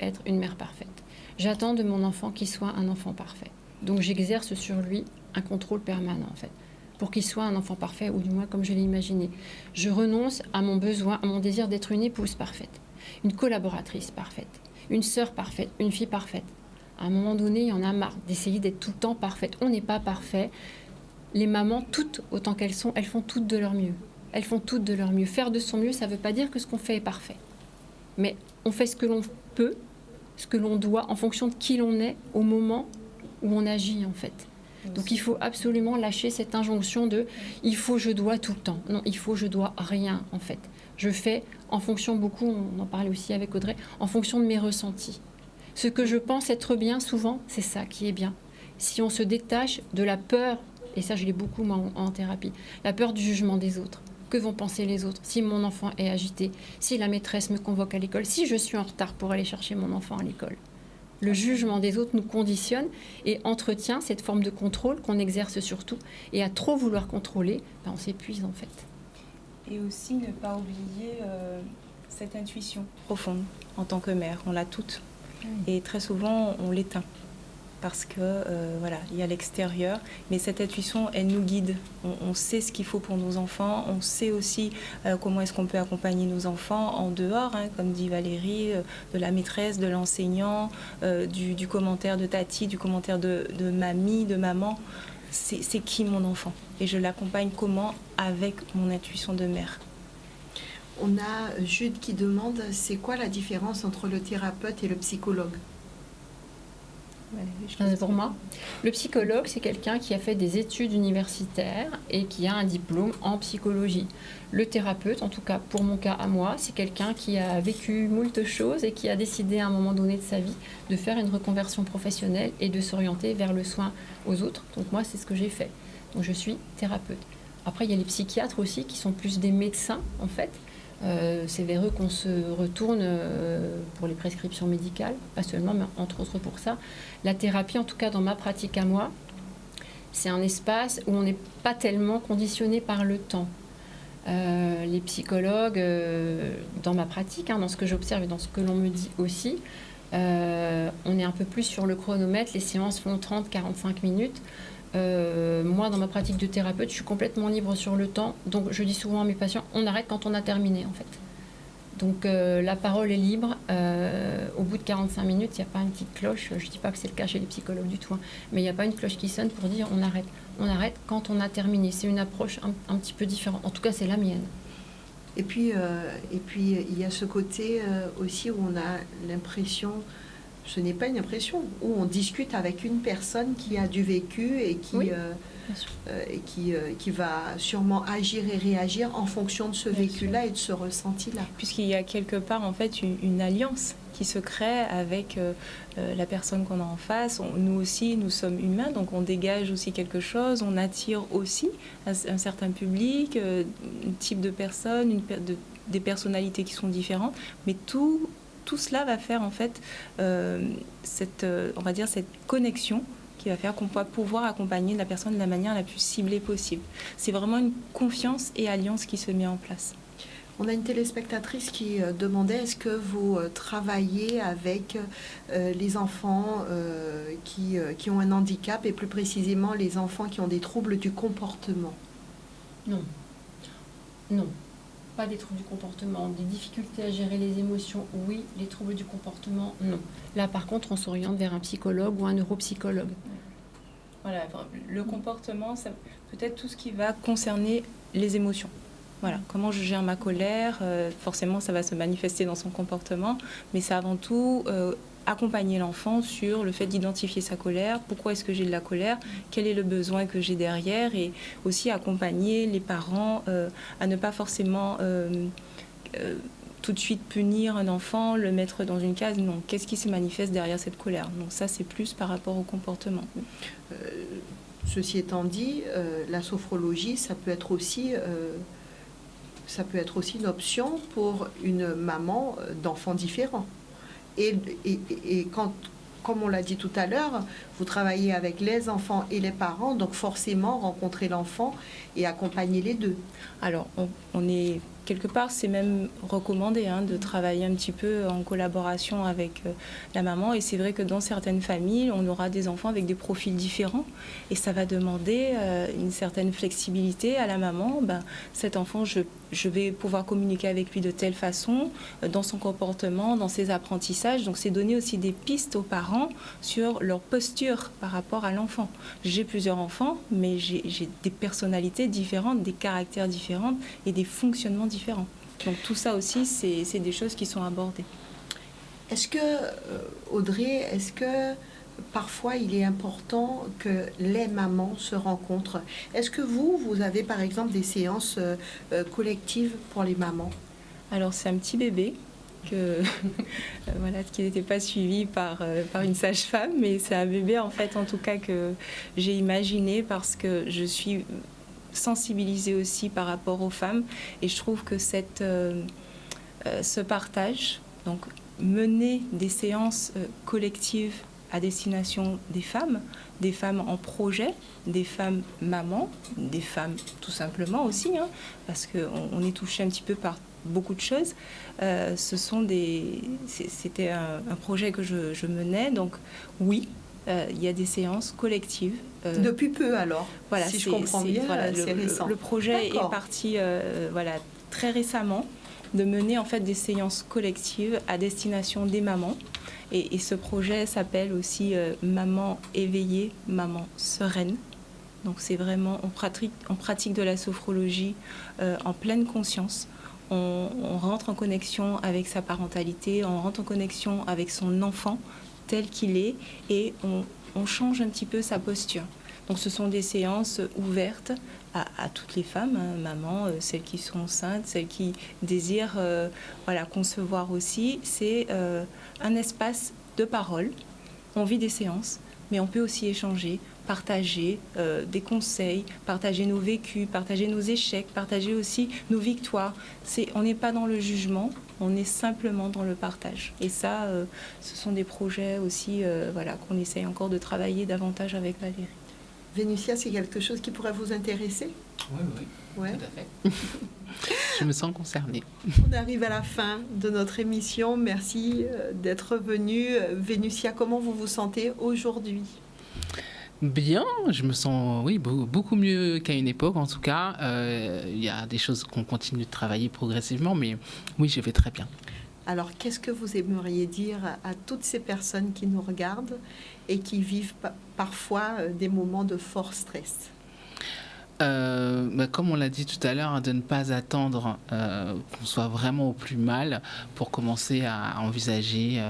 être une mère parfaite. J'attends de mon enfant qu'il soit un enfant parfait. Donc j'exerce sur lui un contrôle permanent en fait, pour qu'il soit un enfant parfait, ou du moins comme je l'ai imaginé. Je renonce à mon besoin, à mon désir d'être une épouse parfaite, une collaboratrice parfaite, une sœur parfaite, une fille parfaite. À un moment donné, il y en a marre d'essayer d'être tout le temps parfaite. On n'est pas parfait. Les mamans, toutes autant qu'elles sont, elles font toutes de leur mieux. Elles font toutes de leur mieux. Faire de son mieux, ça ne veut pas dire que ce qu'on fait est parfait. Mais on fait ce que l'on peut, ce que l'on doit, en fonction de qui l'on est, au moment où on agit, en fait. Donc il faut absolument lâcher cette injonction de « il faut, je dois tout le temps ». Non, il faut, je dois rien, en fait. Je fais en fonction, beaucoup, on en parlait aussi avec Audrey, en fonction de mes ressentis. Ce que je pense être bien, souvent, c'est ça qui est bien. Si on se détache de la peur, et ça je l'ai beaucoup moi, en thérapie, la peur du jugement des autres. Que vont penser les autres? Si mon enfant est agité, si la maîtresse me convoque à l'école, si je suis en retard pour aller chercher mon enfant à l'école. Le jugement des autres nous conditionne et entretient cette forme de contrôle qu'on exerce sur tout. Et à trop vouloir contrôler, on s'épuise en fait. Et aussi ne pas oublier cette intuition profonde en tant que mère. On l'a toute. Et très souvent, on l'éteint. Parce que, voilà, il y a l'extérieur. Mais cette intuition, elle nous guide. On sait ce qu'il faut pour nos enfants. On sait aussi comment est-ce qu'on peut accompagner nos enfants en dehors, hein, comme dit Valérie, de la maîtresse, de l'enseignant, du commentaire de tati, du commentaire de mamie, de maman. C'est qui mon enfant? Et je l'accompagne comment? Avec mon intuition de mère. On a Jude qui demande, c'est quoi la différence entre le thérapeute et le psychologue? Pour moi, le psychologue, c'est quelqu'un qui a fait des études universitaires et qui a un diplôme en psychologie. Le thérapeute, en tout cas pour mon cas à moi, c'est quelqu'un qui a vécu moult choses et qui a décidé à un moment donné de sa vie de faire une reconversion professionnelle et de s'orienter vers le soin aux autres. Donc moi, c'est ce que j'ai fait. Donc je suis thérapeute. Après, il y a les psychiatres aussi qui sont plus des médecins, en fait. C'est vers eux qu'on se retourne pour les prescriptions médicales, pas seulement, mais entre autres pour ça. La thérapie, en tout cas dans ma pratique à moi, c'est un espace où on n'est pas tellement conditionné par le temps. Les psychologues, dans ma pratique, dans ce que j'observe et dans ce que l'on me dit aussi, on est un peu plus sur le chronomètre, les séances font 30-45 minutes. Moi, dans ma pratique de thérapeute, je suis complètement libre sur le temps. Donc, je dis souvent à mes patients, on arrête quand on a terminé, en fait. Donc, la parole est libre. Au bout de 45 minutes, il n'y a pas une petite cloche. Je ne dis pas que c'est le cas chez les psychologues du tout, mais il n'y a pas une cloche qui sonne pour dire on arrête. On arrête quand on a terminé. C'est une approche un petit peu différente. En tout cas, c'est la mienne. Et puis, il y a ce côté aussi où on a l'impression... Ce n'est pas une impression, où on discute avec une personne qui a du vécu et qui va sûrement agir et réagir en fonction de ce vécu-là et de ce ressenti-là. Puisqu'il y a quelque part en fait une alliance qui se crée avec la personne qu'on a en face. Nous aussi, nous sommes humains, donc on dégage aussi quelque chose, on attire aussi un certain public, un type de personnes, des personnalités qui sont différentes, mais tout cela va faire en fait cette connexion qui va faire qu'on va pouvoir accompagner la personne de la manière la plus ciblée possible. C'est vraiment une confiance et alliance qui se met en place. On a une téléspectatrice qui demandait est-ce que vous travaillez avec les enfants qui ont un handicap et plus précisément les enfants qui ont des troubles du comportement? Non. Pas des troubles du comportement, des difficultés à gérer les émotions, oui. Les troubles du comportement, non. Là, par contre, on s'oriente vers un psychologue ou un neuropsychologue. Voilà, le comportement, ça peut être tout ce qui va concerner les émotions. Voilà, comment je gère ma colère, forcément, ça va se manifester dans son comportement, mais c'est avant tout accompagner l'enfant sur le fait d'identifier sa colère, pourquoi est-ce que j'ai de la colère, quel est le besoin que j'ai derrière, et aussi accompagner les parents à ne pas forcément tout de suite punir un enfant, le mettre dans une case. Non, qu'est-ce qui se manifeste derrière cette colère? Donc ça, c'est plus par rapport au comportement. Ceci étant dit, la sophrologie, ça peut être aussi une option pour une maman d'enfants différents. Et quand, comme on l'a dit tout à l'heure, vous travaillez avec les enfants et les parents, donc forcément rencontrer l'enfant et accompagner les deux. Alors, on est quelque part, c'est même recommandé de travailler un petit peu en collaboration avec la maman. Et c'est vrai que dans certaines familles, on aura des enfants avec des profils différents. Et ça va demander une certaine flexibilité à la maman. Cet enfant, je vais pouvoir communiquer avec lui de telle façon, dans son comportement, dans ses apprentissages. Donc, c'est donner aussi des pistes aux parents sur leur posture par rapport à l'enfant. J'ai plusieurs enfants, mais j'ai des personnalités différentes, des caractères différents et des fonctionnements différents. Donc tout ça aussi, c'est des choses qui sont abordées. Est-ce que, Audrey, parfois il est important que les mamans se rencontrent? Est-ce que vous avez par exemple des séances collectives pour les mamans? Alors c'est un petit bébé qui n'était pas suivi par une sage-femme, mais c'est un bébé en fait en tout cas que j'ai imaginé parce que je suis sensibilisée aussi par rapport aux femmes et je trouve que ce partage, donc mener des séances collectives à destination des femmes en projet, des femmes mamans, des femmes tout simplement aussi, hein, parce qu'on est touché un petit peu par beaucoup de choses. C'était un projet que je menais, donc oui, il y a des séances collectives. Depuis peu alors, voilà, si je comprends bien, c'est récent. Le projet est parti très récemment de mener en fait des séances collectives à destination des mamans. Et ce projet s'appelle aussi Maman éveillée, Maman sereine. Donc c'est vraiment, on pratique de la sophrologie en pleine conscience. On rentre en connexion avec sa parentalité, on rentre en connexion avec son enfant tel qu'il est et on change un petit peu sa posture. Donc ce sont des séances ouvertes à toutes les femmes, hein, mamans, celles qui sont enceintes, celles qui désirent concevoir aussi. C'est un espace de parole. On vit des séances, mais on peut aussi échanger, partager des conseils, partager nos vécus, partager nos échecs, partager aussi nos victoires. On n'est pas dans le jugement, on est simplement dans le partage. Et ça, ce sont des projets aussi qu'on essaye encore de travailler davantage avec Valérie. Vénusia, c'est quelque chose qui pourrait vous intéresser? Oui, ouais. Tout à fait. Je me sens concernée. On arrive à la fin de notre émission. Merci d'être venue. Vénusia, comment vous vous sentez aujourd'hui? Bien, je me sens beaucoup mieux qu'à une époque en tout cas. Il y a des choses qu'on continue de travailler progressivement, mais oui, je vais très bien. Alors, qu'est-ce que vous aimeriez dire à toutes ces personnes qui nous regardent et qui vivent parfois des moments de fort stress? Comme on l'a dit tout à l'heure, de ne pas attendre qu'on soit vraiment au plus mal pour commencer à envisager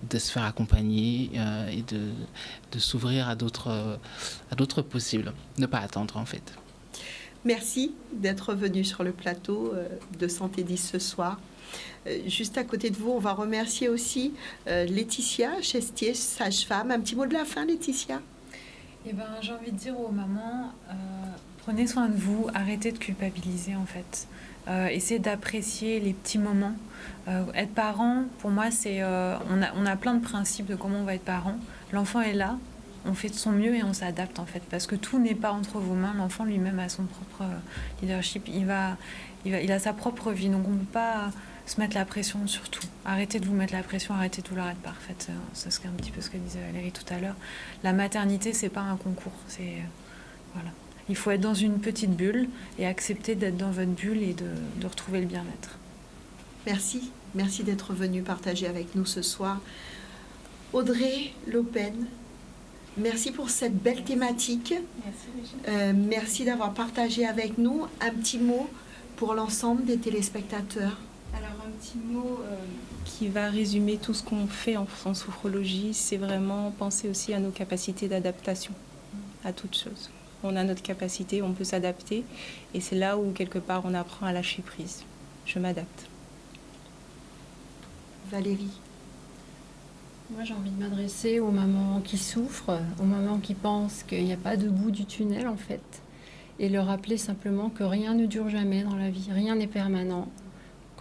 de se faire accompagner et de s'ouvrir à d'autres possibles. Ne pas attendre en fait. Merci d'être venu sur le plateau de Santé 10 ce soir. Juste à côté de vous, on va remercier aussi Laetitia Chestier, sage-femme. Un petit mot de la fin, Laetitia? J'ai envie de dire aux mamans, prenez soin de vous, arrêtez de culpabiliser en fait. Essayez d'apprécier les petits moments. Être parent, pour moi, on a plein de principes de comment on va être parent. L'enfant est là, on fait de son mieux et on s'adapte en fait, parce que tout n'est pas entre vos mains. L'enfant lui-même a son propre leadership, il a sa propre vie, donc on ne peut pas se mettre la pression surtout. Arrêtez de vous mettre la pression, arrêtez de vouloir être parfaite. C'est un petit peu ce que disait Valérie tout à l'heure. La maternité, c'est pas un concours. Voilà. Il faut être dans une petite bulle et accepter d'être dans votre bulle et de retrouver le bien-être. Merci. Merci d'être venu partager avec nous ce soir. Audrey Lopen, merci pour cette belle thématique. Merci, merci d'avoir partagé avec nous. Un petit mot pour l'ensemble des téléspectateurs. Alors un petit mot qui va résumer tout ce qu'on fait en sophrologie, c'est vraiment penser aussi à nos capacités d'adaptation à toute chose. On a notre capacité, on peut s'adapter et c'est là où quelque part on apprend à lâcher prise. Je m'adapte. Valérie. Moi, j'ai envie de m'adresser aux mamans qui souffrent, aux mamans qui pensent qu'il n'y a pas de bout du tunnel en fait, et leur rappeler simplement que rien ne dure jamais dans la vie, rien n'est permanent.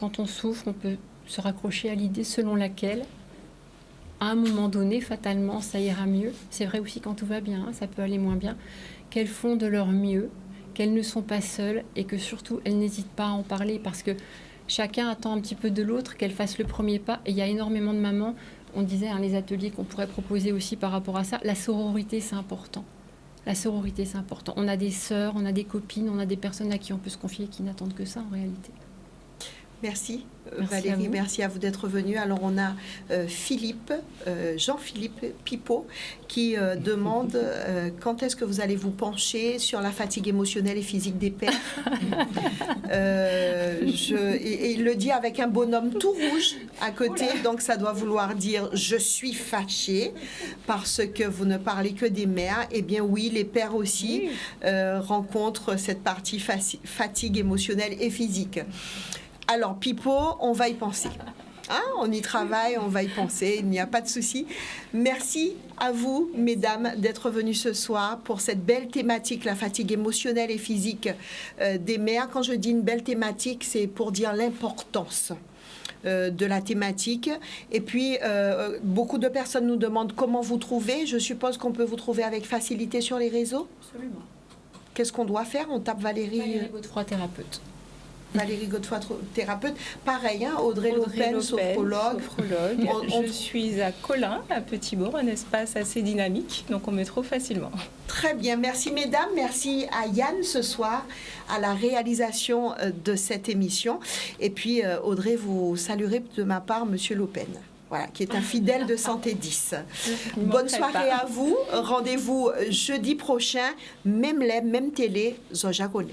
Quand on souffre, on peut se raccrocher à l'idée selon laquelle, à un moment donné, fatalement, ça ira mieux. C'est vrai aussi quand tout va bien, ça peut aller moins bien. Qu'elles font de leur mieux, qu'elles ne sont pas seules et que surtout, elles n'hésitent pas à en parler parce que chacun attend un petit peu de l'autre, qu'elle fasse le premier pas. Et il y a énormément de mamans, on disait, les ateliers qu'on pourrait proposer aussi par rapport à ça, la sororité, c'est important. La sororité, c'est important. On a des sœurs, on a des copines, on a des personnes à qui on peut se confier qui n'attendent que ça en réalité. Merci Valérie, merci à vous d'être venue. Alors on a Philippe, Jean-Philippe Pipeau qui demande quand est-ce que vous allez vous pencher sur la fatigue émotionnelle et physique des pères. Et il le dit avec un bonhomme tout rouge à côté, donc ça doit vouloir dire je suis fâchée parce que vous ne parlez que des mères. Eh bien oui, les pères aussi rencontrent cette partie fatigue émotionnelle et physique. Alors, Pipo, on va y penser. Hein, on y travaille, on va y penser, il n'y a pas de souci. Merci à vous, mesdames, d'être venues ce soir pour cette belle thématique, la fatigue émotionnelle et physique des mères. Quand je dis une belle thématique, c'est pour dire l'importance de la thématique. Et puis, beaucoup de personnes nous demandent comment vous trouver. Je suppose qu'on peut vous trouver avec facilité sur les réseaux. Absolument. Qu'est-ce qu'on doit faire? On tape Valérie Godefroy, thérapeute. Valérie Godefroy, thérapeute. Pareil, hein, Audrey Lopez, sophrologue. Je suis à Colin, à Petit-Bourg, un espace assez dynamique, donc on me trouve facilement. Très bien, merci mesdames, merci à Yann ce soir à la réalisation de cette émission. Et puis Audrey, vous saluerez de ma part Monsieur Lopen. Voilà, qui est un fidèle de Santé 10. Bonne soirée à vous. Rendez-vous jeudi prochain, même lab, même télé, Zoja Gonet.